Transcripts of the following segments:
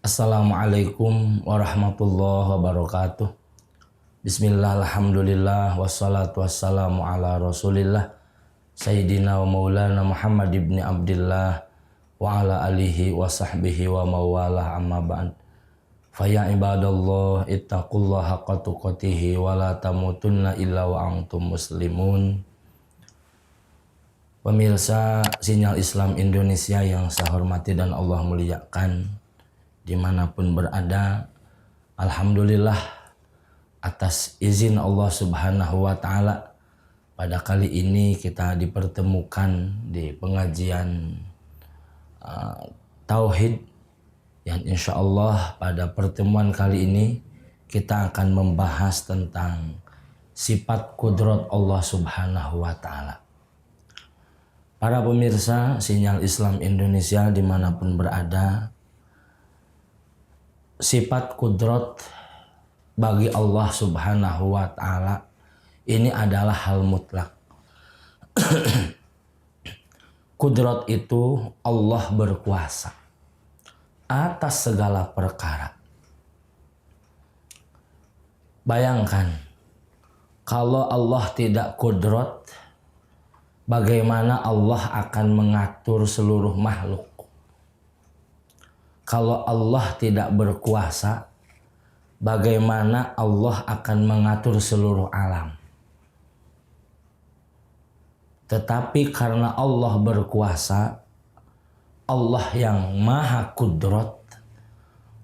Assalamualaikum warahmatullahi wabarakatuh. Bismillah, alhamdulillah, wassalatu wassalamu ala rasulillah Sayyidina wa maulana Muhammad ibn Abdillah wa ala alihi wa sahbihi wa mawalah amma ba'd. Faya ibadallah ittaqullaha haqqa tuqatihi wa la tamutunna illa wa antum muslimun. Pemirsa Sinyal Islam Indonesia yang saya hormati dan Allah muliakan dimanapun berada, alhamdulillah atas izin Allah Subhanahu wa Ta'ala, pada kali ini kita dipertemukan di pengajian Tauhid yang insya Allah pada pertemuan kali ini kita akan membahas tentang sifat kudrat Allah Subhanahu wa Ta'ala. Para pemirsa Sinyal Islam Indonesia dimanapun berada, sifat kudrat bagi Allah Subhanahu wa Ta'ala ini adalah hal mutlak. Kudrat itu Allah berkuasa atas segala perkara. Bayangkan kalau Allah tidak kudrat, bagaimana Allah akan mengatur seluruh makhluk? Kalau Allah tidak berkuasa, bagaimana Allah akan mengatur seluruh alam? Tetapi karena Allah berkuasa, Allah yang maha kudrat,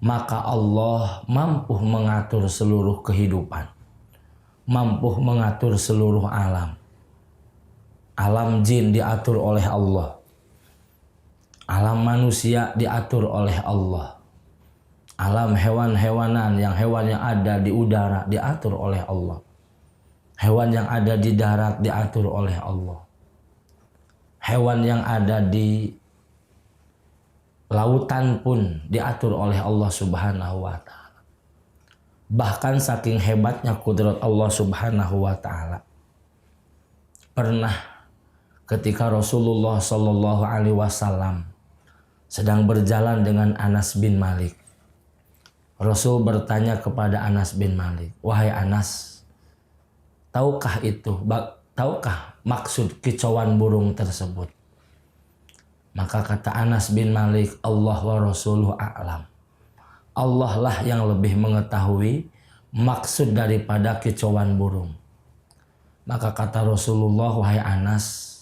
maka Allah mampu mengatur seluruh kehidupan, mampu mengatur seluruh alam. Alam jin diatur oleh Allah. Alam manusia diatur oleh Allah. Alam hewan-hewanan, hewan yang ada di udara diatur oleh Allah. Hewan yang ada di darat diatur oleh Allah. Hewan yang ada di lautan pun diatur oleh Allah Subhanahu wa Ta'ala. Bahkan saking hebatnya kudrat Allah Subhanahu wa Ta'ala, pernah ketika Rasulullah Shallallahu Alaihi Wasallam sedang berjalan dengan Anas bin Malik, Rasul bertanya kepada Anas bin Malik, "Wahai Anas, tahukah maksud kicauan burung tersebut?" Maka kata Anas bin Malik, "Allah wa rasuluhu a'lam." Allah lah yang lebih mengetahui maksud daripada kicauan burung. Maka kata Rasulullah, "Wahai Anas,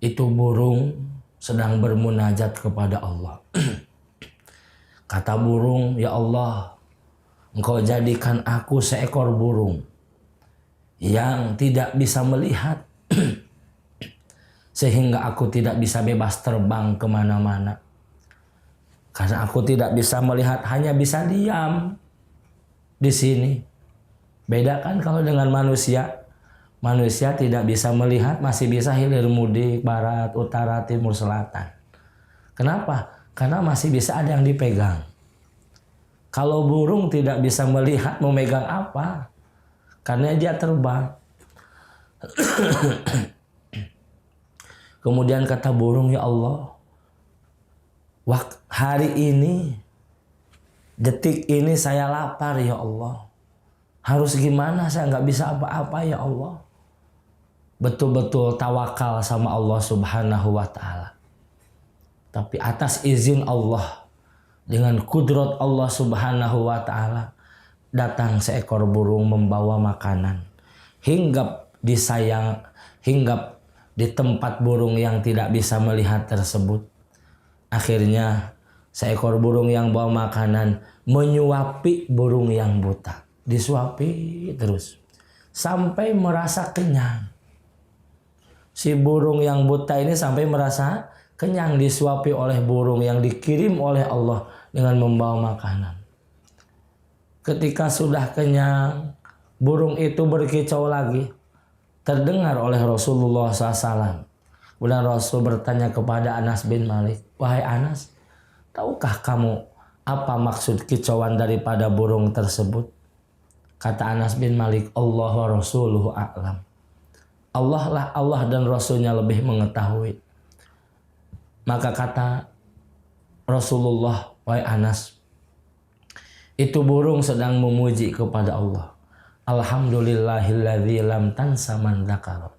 itu burung sedang bermunajat kepada Allah." Kata burung, "Ya Allah, Engkau jadikan aku seekor burung yang tidak bisa melihat sehingga aku tidak bisa bebas terbang kemana-mana. Karena aku tidak bisa melihat, hanya bisa diam di sini." Beda kan kalau dengan manusia. Manusia tidak bisa melihat, masih bisa hilir mudik, barat, utara, timur, selatan. Kenapa? Karena masih bisa ada yang dipegang. Kalau burung tidak bisa melihat, memegang apa? Karena dia terbang. Kemudian kata burung, "Ya Allah, hari ini, detik ini saya lapar ya Allah. Harus gimana? Saya nggak bisa apa-apa ya Allah." Betul-betul tawakal sama Allah Subhanahu wa Ta'ala. Tapi atas izin Allah, dengan kudrat Allah Subhanahu wa Ta'ala, datang seekor burung membawa makanan. Hinggap di tempat burung yang tidak bisa melihat tersebut. Akhirnya seekor burung yang bawa makanan menyuapi burung yang buta. Disuapi terus sampai merasa kenyang. Si burung yang buta ini sampai merasa kenyang, disuapi oleh burung yang dikirim oleh Allah dengan membawa makanan. Ketika sudah kenyang, burung itu berkicau lagi. Terdengar oleh Rasulullah SAW. Kemudian Rasul bertanya kepada Anas bin Malik, "Wahai Anas, tahukah kamu apa maksud kicauan daripada burung tersebut?" Kata Anas bin Malik, "Allah wa rasuluhu a'lam." Allah dan Rasulnya lebih mengetahui. Maka kata Rasulullah, "Wahai Anas, Itu burung sedang memuji kepada Allah. Alhamdulillahilladzi lam tansa man dzakara.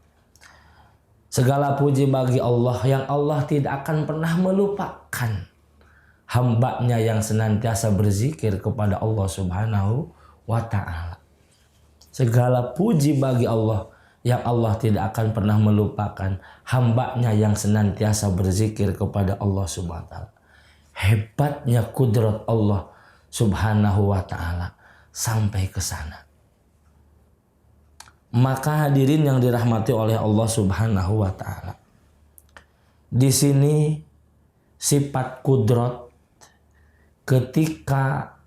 Segala puji bagi Allah yang Allah tidak akan pernah melupakan hambanya yang senantiasa berzikir kepada Allah Subhanahu wa ta'ala. Segala puji bagi Allah yang Allah tidak akan pernah melupakan hambanya yang senantiasa berzikir kepada Allah Subhanahu wa ta'ala. Hebatnya kudrat Allah Subhanahu wa ta'ala sampai ke sana. Maka hadirin yang dirahmati oleh Allah Subhanahu wa ta'ala, di sini sifat kudrat ketika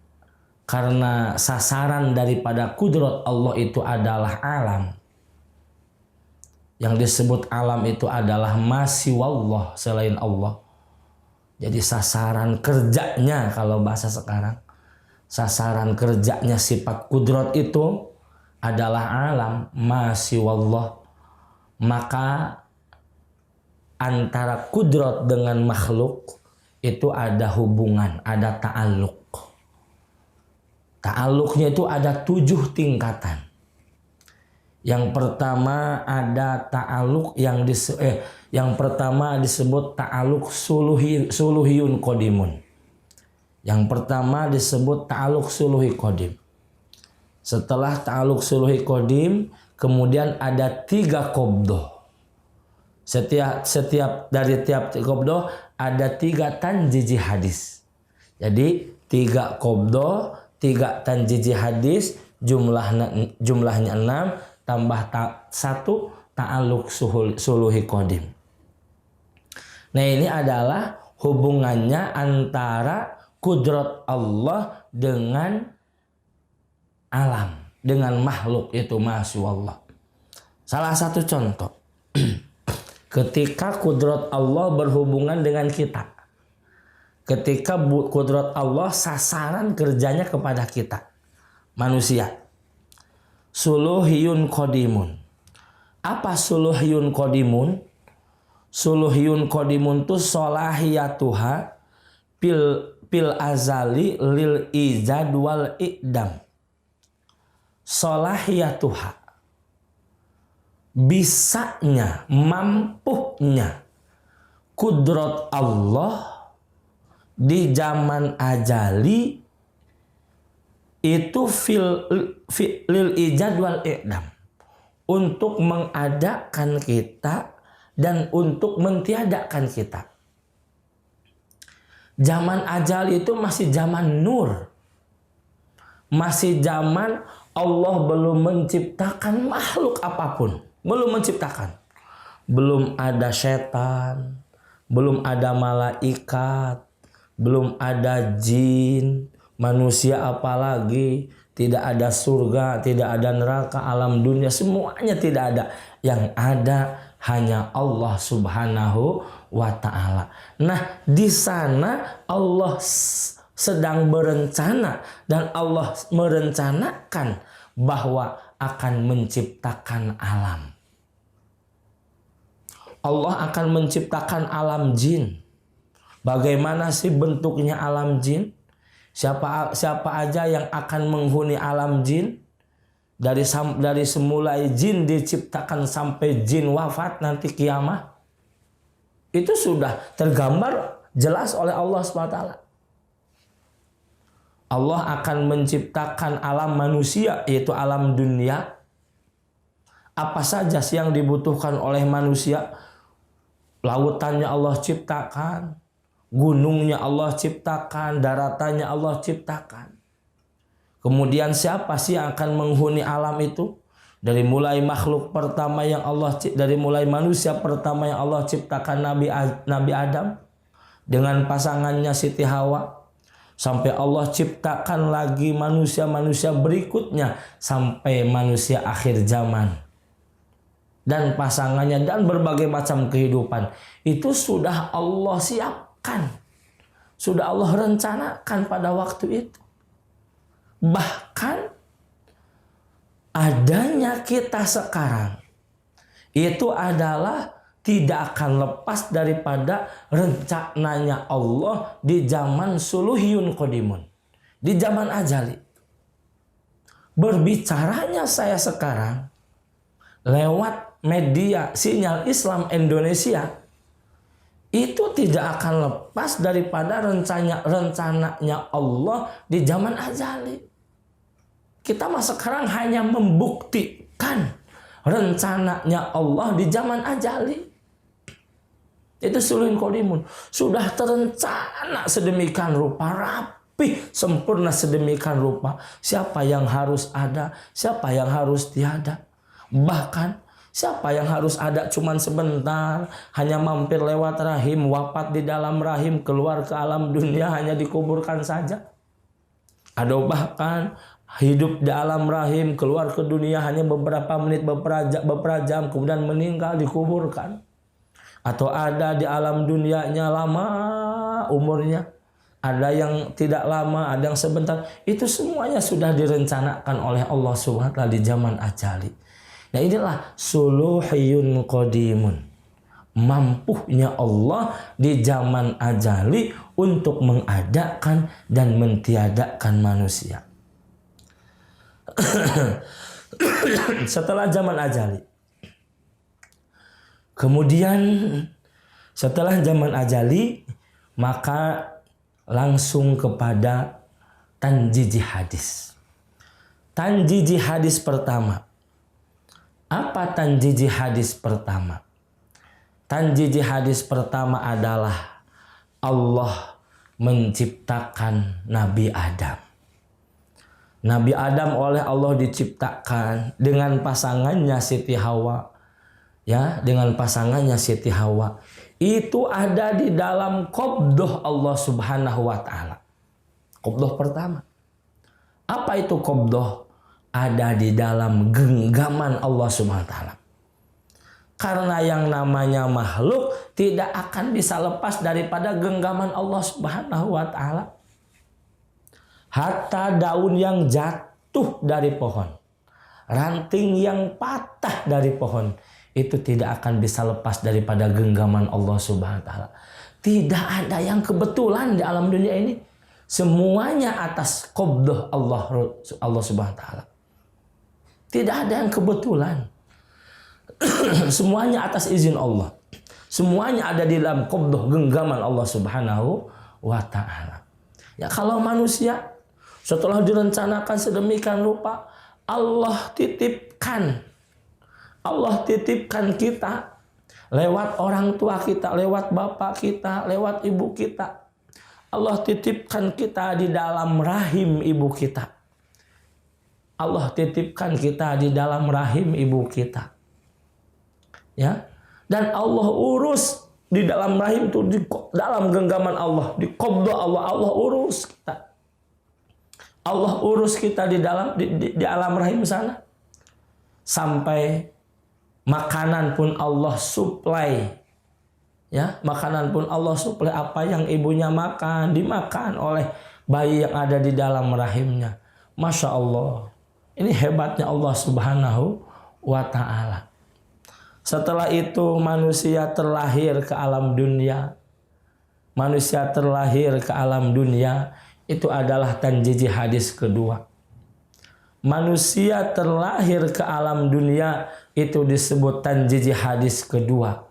karena sasaran daripada kudrat Allah itu adalah alam. Yang disebut alam itu adalah masiwallah, selain Allah. Jadi sasaran kerjanya, kalau bahasa sekarang, sasaran kerjanya sifat kudrat itu adalah alam masiwallah. Maka antara kudrat dengan makhluk itu ada hubungan, ada ta'alluq. Ta'alluqnya itu ada 7 tingkatan. Yang pertama ada ta'alluq yang pertama disebut ta'alluq suluhiyun qadimun. Yang pertama disebut ta'alluq suluhi qadim. Setelah ta'alluq suluhi qadim, kemudian ada 3 qabdah. Setiap dari tiap qabdah ada 3 tanjiji hadis. Jadi 3 qabdah, 3 tanjiji hadis, jumlahnya 6 tambah 1 ta'alluq suluhi qadim. Nah, ini adalah hubungannya antara kudrat Allah dengan alam, dengan makhluk itu masyaallah. Salah satu contoh ketika kudrat Allah berhubungan dengan kita, ketika kudrat Allah sasaran kerjanya kepada kita manusia, suluhiyun qadimun. Apa suluhiyun qadimun? Suluhiyun qadimun itu solahiyatuha pil azali lil ijad wal i'dam. Solahiyatuha, bisanya, mampunya kudrat Allah di zaman ajali itu lil ijad wal i'dam, untuk mengadakan kita dan untuk mentiadakan kita. Zaman ajali itu masih zaman nur, masih zaman Allah belum menciptakan makhluk apapun. Belum menciptakan. Belum ada setan, belum ada malaikat, belum ada jin, manusia apalagi. Tidak ada surga, tidak ada neraka, alam dunia, semuanya tidak ada. Yang ada hanya Allah Subhanahu wa ta'ala. Nah, di sana Allah sedang berencana dan Allah merencanakan bahwa akan menciptakan alam. Allah akan menciptakan alam jin. Bagaimana sih bentuknya alam jin? Siapa aja yang akan menghuni alam jin? Dari semulai jin diciptakan sampai jin wafat nanti kiamat. Itu sudah tergambar jelas oleh Allah SWT. Allah akan menciptakan alam manusia, yaitu alam dunia. Apa saja sih yang dibutuhkan oleh manusia? Lautannya Allah ciptakan, gunungnya Allah ciptakan, daratannya Allah ciptakan. Kemudian siapa sih yang akan menghuni alam itu? Dari mulai makhluk pertama yang dari mulai manusia pertama yang Allah ciptakan, Nabi Adam dengan pasangannya Siti Hawa. Sampai Allah ciptakan lagi manusia-manusia berikutnya sampai manusia akhir zaman. Dan pasangannya dan berbagai macam kehidupan. Itu sudah Allah siapkan. Sudah Allah rencanakan pada waktu itu. Bahkan adanya kita sekarang itu adalah tidak akan lepas daripada rencananya Allah di zaman suluhiyun qadimun. di zaman ajali. Berbicaranya saya sekarang lewat media Sinyal Islam Indonesia itu tidak akan lepas daripada rencananya Allah di zaman ajali. Kita sekarang hanya membuktikan rencananya Allah di zaman ajali. Itu sulhun qadimun. Sudah terencana sedemikian rupa, rapi, sempurna sedemikian rupa. Siapa yang harus ada, siapa yang harus tiada. Bahkan siapa yang harus ada cuman sebentar, hanya mampir lewat rahim, wafat di dalam rahim, keluar ke alam dunia hanya dikuburkan saja. Ada bahkan hidup di alam rahim, keluar ke dunia hanya beberapa menit, beberapa jam, kemudian meninggal dikuburkan. Atau ada di alam dunianya lama umurnya, ada yang tidak lama, ada yang sebentar. Itu semuanya sudah direncanakan oleh Allah SWT di zaman ajali. Nah inilah suluhiyun qadimun. Mampunya Allah di zaman ajali untuk mengadakan dan mentiadakan manusia. Setelah zaman ajali, kemudian setelah zaman ajali, maka langsung kepada tanjiji hadis. Tanjiji hadis pertama. Apa tanjiji hadis pertama? Tanjiji hadis pertama adalah Allah menciptakan Nabi Adam. Nabi Adam oleh Allah diciptakan dengan pasangannya Siti Hawa. Ya, dengan pasangannya Siti Hawa. Itu ada di dalam qabdah Allah Subhanahu wa taala. Qabdah pertama. Apa itu qabdah? Ada di dalam genggaman Allah Subhanahu wa taala. Karena yang namanya makhluk tidak akan bisa lepas daripada genggaman Allah Subhanahu wa taala. Hatta daun yang jatuh dari pohon, ranting yang patah dari pohon, itu tidak akan bisa lepas daripada genggaman Allah Subhanahu wa taala. Tidak ada yang kebetulan di alam dunia ini. Semuanya atas qabdah Allah Subhanahu wa taala. Tidak ada yang kebetulan. Semuanya atas izin Allah. Semuanya ada di dalam qabdah genggaman Allah Subhanahu wa taala. Ya kalau manusia setelah direncanakan sedemikian rupa, Allah titipkan kita lewat orang tua kita, lewat bapak kita, lewat ibu kita. Allah titipkan kita di dalam rahim ibu kita. Allah titipkan kita di dalam rahim ibu kita. Ya. Dan Allah urus di dalam rahim itu, di dalam genggaman Allah, di qabdah Allah, Allah urus kita. Allah urus kita di dalam di alam rahim sana. Sampai makanan pun Allah suplai. Ya, makanan pun Allah suplai, apa yang ibunya makan dimakan oleh bayi yang ada di dalam rahimnya. Masya Allah. Ini hebatnya Allah Subhanahu wa taala. Setelah itu manusia terlahir ke alam dunia. Manusia terlahir ke alam dunia, itu adalah tanjiji hadis kedua. Manusia terlahir ke alam dunia, itu disebut tanjiji hadis kedua.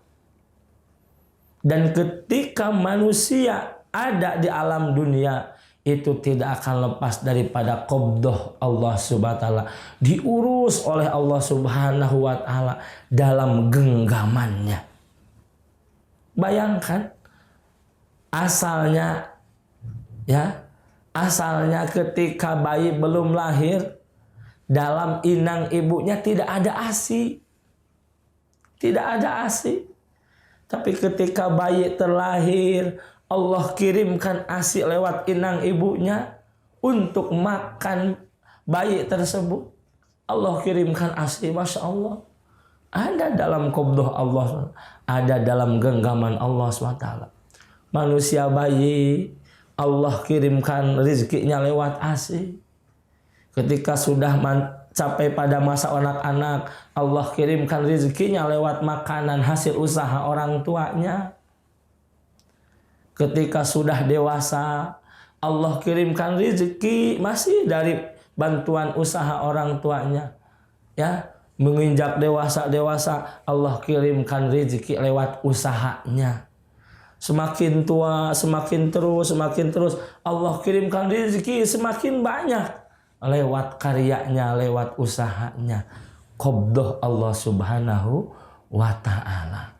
Dan ketika manusia ada di alam dunia, itu tidak akan lepas daripada qabdah Allah Subhanahu wa taala, diurus oleh Allah Subhanahu wa taala dalam genggamannya. Bayangkan asalnya ketika bayi belum lahir, dalam inang ibunya tidak ada ASI. Tidak ada ASI. Tapi ketika bayi terlahir, Allah kirimkan ASI lewat inang ibunya untuk makan bayi tersebut. Allah kirimkan ASI, Masya Allah. Ada dalam qabdah Allah, ada dalam genggaman Allah SWT. Manusia bayi, Allah kirimkan rezekinya lewat ASI. Ketika sudah sampai pada masa anak-anak, Allah kirimkan rezekinya lewat makanan hasil usaha orang tuanya. Ketika sudah dewasa, Allah kirimkan rezeki masih dari bantuan usaha orang tuanya. Ya, menginjak dewasa Allah kirimkan rezeki lewat usahanya. Semakin tua, semakin terus Allah kirimkan rezeki semakin banyak lewat karyanya, lewat usahanya. Qabdah Allah Subhanahu wa ta'ala.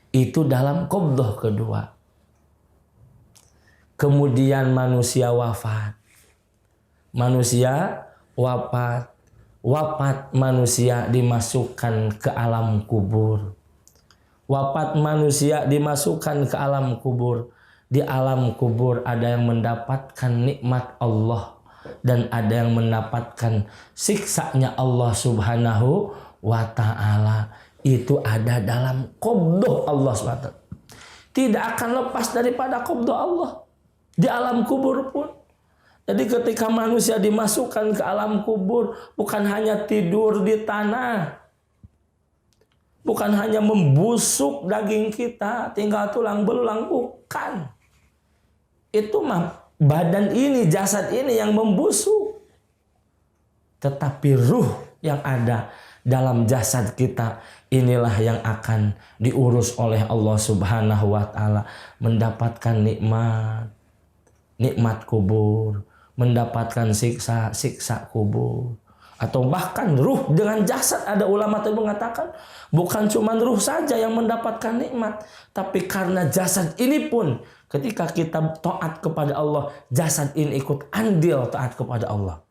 Itu dalam qabdah kedua. Kemudian manusia wafat. Manusia wafat. Wafat manusia dimasukkan ke alam kubur. Wafat manusia dimasukkan ke alam kubur. Di alam kubur ada yang mendapatkan nikmat Allah dan ada yang mendapatkan siksanya Allah Subhanahu wa ta'ala. Itu ada dalam qabdah Allah SWT. Tidak akan lepas daripada qabdah Allah di alam kubur pun. Jadi ketika manusia dimasukkan ke alam kubur, bukan hanya tidur di tanah, bukan hanya membusuk daging kita, tinggal tulang belulang, bukan. Itu mah badan ini, jasad ini yang membusuk. Tetapi ruh yang ada dalam jasad kita, inilah yang akan diurus oleh Allah Subhanahu wa ta'ala. Mendapatkan nikmat kubur, mendapatkan siksa kubur. Atau bahkan ruh dengan jasad, ada ulama yang mengatakan bukan cuma ruh saja yang mendapatkan nikmat, tapi karena jasad ini pun ketika kita taat kepada Allah, jasad ini ikut andil taat kepada Allah.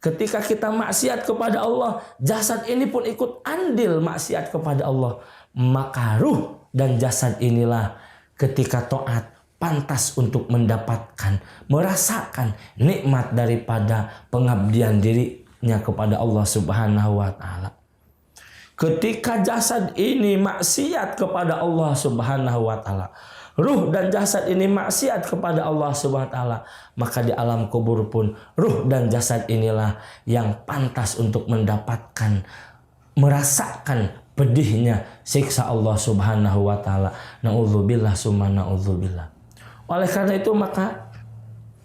Ketika kita maksiat kepada Allah, jasad ini pun ikut andil maksiat kepada Allah. Maka ruh dan jasad inilah ketika taat pantas untuk mendapatkan, merasakan nikmat daripada pengabdian dirinya kepada Allah Subhanahu wa ta'ala. Ketika jasad ini maksiat kepada Allah Subhanahu wa ta'ala, ruh dan jasad ini maksiat kepada Allah Subhanahu wa ta'ala, maka di alam kubur pun ruh dan jasad inilah yang pantas untuk mendapatkan, merasakan pedihnya siksa Allah Subhanahu wa ta'ala. Na'udzubillah summa na'udzubillah. Oleh karena itu maka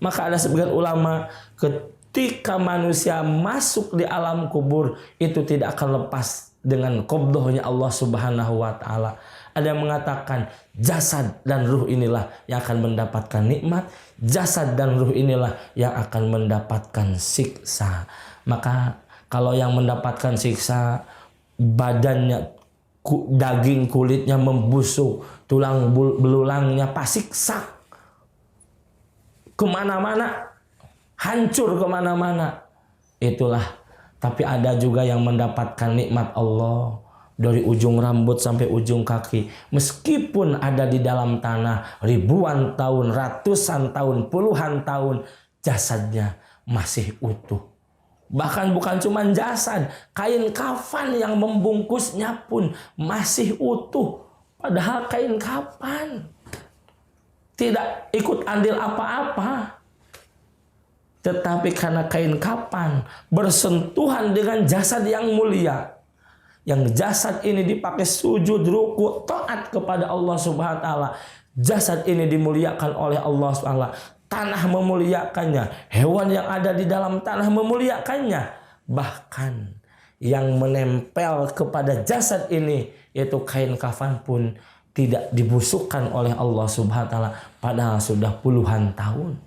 ada sebagian ulama, ketika manusia masuk di alam kubur itu tidak akan lepas dengan qabdahnya Allah Subhanahu wa ta'ala. Ada yang mengatakan jasad dan ruh inilah yang akan mendapatkan nikmat, jasad dan ruh inilah yang akan mendapatkan siksa. Maka kalau yang mendapatkan siksa, badannya, daging kulitnya membusuk, tulang belulangnya pasiksa kemana-mana, hancur kemana-mana. Itulah. Tapi ada juga yang mendapatkan nikmat Allah dari ujung rambut sampai ujung kaki. Meskipun ada di dalam tanah ribuan tahun, ratusan tahun, puluhan tahun, jasadnya masih utuh. Bahkan bukan cuma jasad, kain kafan yang membungkusnya pun masih utuh. Padahal kain kafan tidak ikut andil apa-apa. Tetapi karena kain kafan bersentuhan dengan jasad yang mulia, yang jasad ini dipakai sujud, ruku, taat kepada Allah Subhanahu wa ta'ala, jasad ini dimuliakan oleh Allah Subhanahu wa ta'ala. Tanah memuliakannya, hewan yang ada di dalam tanah memuliakannya. Bahkan yang menempel kepada jasad ini, yaitu kain kafan pun tidak dibusukkan oleh Allah Subhanahu wa ta'ala, padahal sudah puluhan tahun.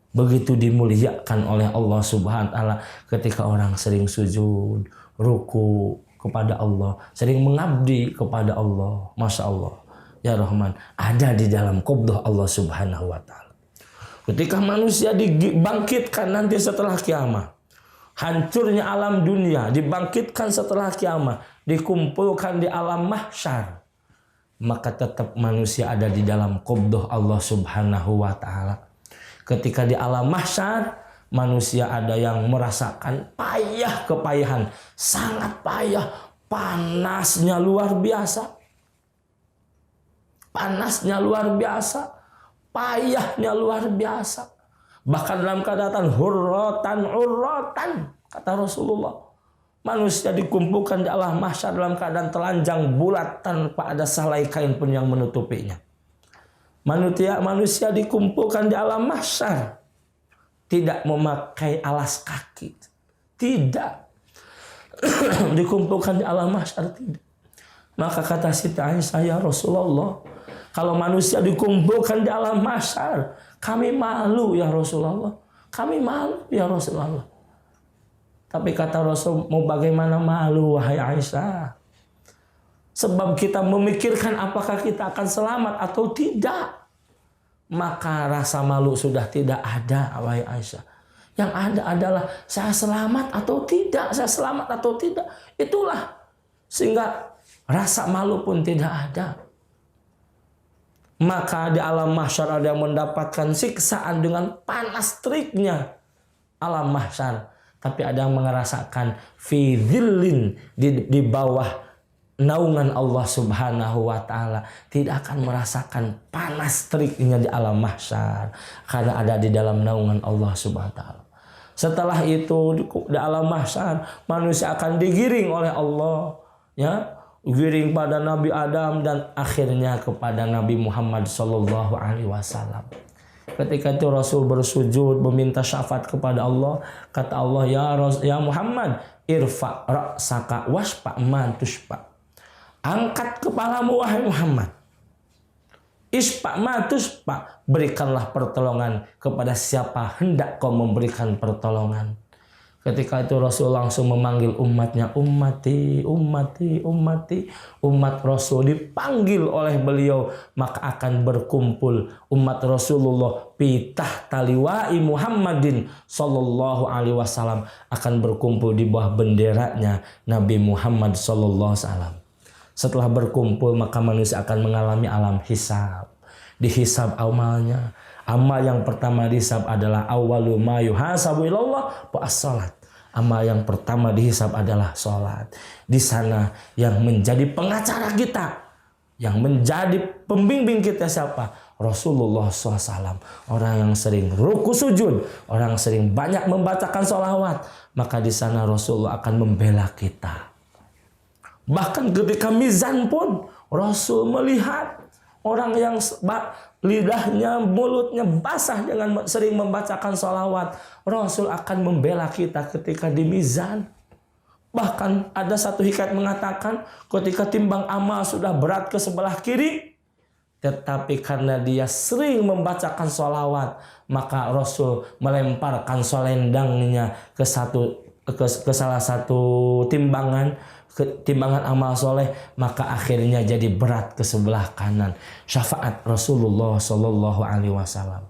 Begitu dimuliakan oleh Allah Subhanahu wa ta'ala ketika orang sering sujud, ruku kepada Allah, sering mengabdi kepada Allah. Masya Allah, ya Rahman, ada di dalam qabdah Allah Subhanahu wa ta'ala. Ketika manusia dibangkitkan nanti setelah kiamat, hancurnya alam dunia, dibangkitkan setelah kiamat, dikumpulkan di alam mahsyar, maka tetap manusia ada di dalam qabdah Allah Subhanahu wa ta'ala. Ketika di alam mahsyar, manusia ada yang merasakan payah kepayahan, sangat payah, panasnya luar biasa. Panasnya luar biasa, payahnya luar biasa. Bahkan dalam keadaan hurratan urratan, kata Rasulullah. Manusia dikumpulkan di alam mahsyar dalam keadaan telanjang bulat tanpa ada selai kain pun yang menutupinya. Manusia dikumpulkan di alam mahsyar tidak memakai alas kaki. Tidak. Dikumpulkan di alam mahsyar tidak. Maka kata Siti Aisyah, ya Rasulullah, kalau manusia dikumpulkan di alam mahsyar, kami malu ya Rasulullah. Kami malu ya Rasulullah. Tapi kata Rasul, mau bagaimana malu wahai Aisyah? Sebab kita memikirkan apakah kita akan selamat atau tidak. Maka rasa malu sudah tidak ada wahai Aisyah. Yang ada adalah saya selamat atau tidak, saya selamat atau tidak. Itulah. Sehingga rasa malu pun tidak ada. Maka di alam mahsyar ada yang mendapatkan siksaan dengan panas teriknya alam mahsyar. Tapi ada yang merasakan fi dhillin, di bawah naungan Allah Subhanahu wa taala, tidak akan merasakan panas teriknya di alam mahsyar karena ada di dalam naungan Allah Subhanahu wa taala. Setelah itu di alam mahsyar manusia akan digiring oleh Allah, ya, giring pada Nabi Adam dan akhirnya kepada Nabi Muhammad sallallahu alaihi wasallam. Ketika itu Rasul bersujud meminta syafaat kepada Allah, kata Allah, ya Muhammad, irfa ra'saka washfa man tushfa. Angkat kepalamu wahai Muhammad. Isfa ma tushfa, berikanlah pertolongan kepada siapa hendak kau memberikan pertolongan. Ketika itu Rasul langsung memanggil umatnya, ummati, ummati, ummati. Umat Rasul dipanggil oleh beliau, maka akan berkumpul umat Rasulullah pitah taliwai Muhammadin sallallahu alaihi wasallam, akan berkumpul di bawah benderanya Nabi Muhammad sallallahu alaihi wasallam. Setelah berkumpul maka manusia akan mengalami alam hisab. Dihisab amalnya. Amal yang pertama dihisab adalah awwalu ma yuhasabu ilallah as-salat. Amal yang pertama dihisab adalah salat. Di sana yang menjadi pengacara kita, yang menjadi pembimbing kita siapa? Rasulullah SAW. Orang yang sering ruku sujud, orang yang sering banyak membacakan sholawat, maka di sana Rasulullah akan membela kita. Bahkan ketika mizan pun Rasul melihat orang yang lidahnya, mulutnya basah dengan sering membacakan sholawat. Rasul akan membela kita ketika di mizan. Bahkan ada satu hikayat mengatakan ketika timbang amal sudah berat ke sebelah kiri, tetapi karena dia sering membacakan sholawat, maka Rasul melemparkan selendangnya ke salah satu timbangan amal soleh, maka akhirnya jadi berat ke sebelah kanan. Syafaat Rasulullah Sallallahu Alaihi Wasallam.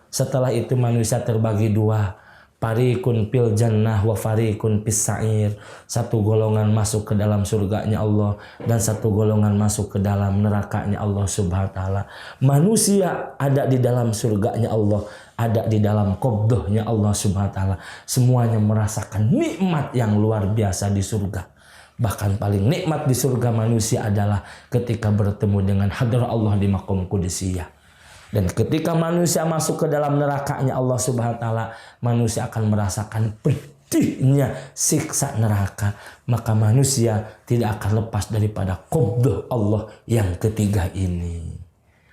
Setelah itu manusia terbagi dua, farikun fil jannah wa farikun fis sa'ir. Satu golongan masuk ke dalam surganya Allah dan satu golongan masuk ke dalam nerakanya Allah Subhanahu wa taala. Manusia ada di dalam surganya Allah, ada di dalam qabdahnya Allah Subhanahu wa taala. Semuanya merasakan nikmat yang luar biasa di surga. Bahkan paling nikmat di surga manusia adalah ketika bertemu dengan hadrat Allah di maqam qudusiyah. Dan ketika manusia masuk ke dalam nerakanya Allah Subhanahu wa taala, manusia akan merasakan pedihnya siksa neraka. Maka manusia tidak akan lepas daripada qabdah Allah yang ketiga ini.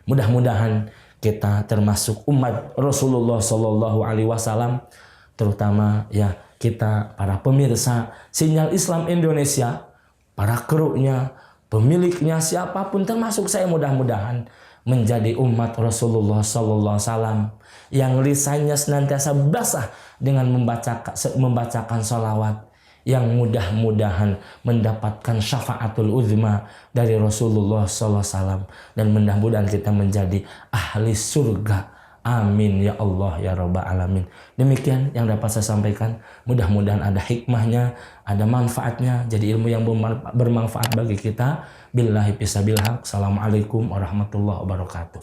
Mudah-mudahan kita termasuk umat Rasulullah sallallahu alaihi wasallam, terutama ya kita para pemirsa Sinyal Islam Indonesia, para krunya, pemiliknya, siapapun termasuk saya, mudah-mudahan menjadi umat Rasulullah sallallahu alaihi wasallam yang lisannya senantiasa basah dengan membacakan sholawat, yang mudah-mudahan mendapatkan syafaatul uzma dari Rasulullah sallallahu alaihi wasallam, dan mudah-mudahan kita menjadi ahli surga. Amin ya Allah ya Rabbal Alamin. Demikian yang dapat saya sampaikan. Mudah-mudahan ada hikmahnya, ada manfaatnya, jadi ilmu yang bermanfaat bagi kita. Billahi bisabilhaq. Assalamualaikum warahmatullahi wabarakatuh.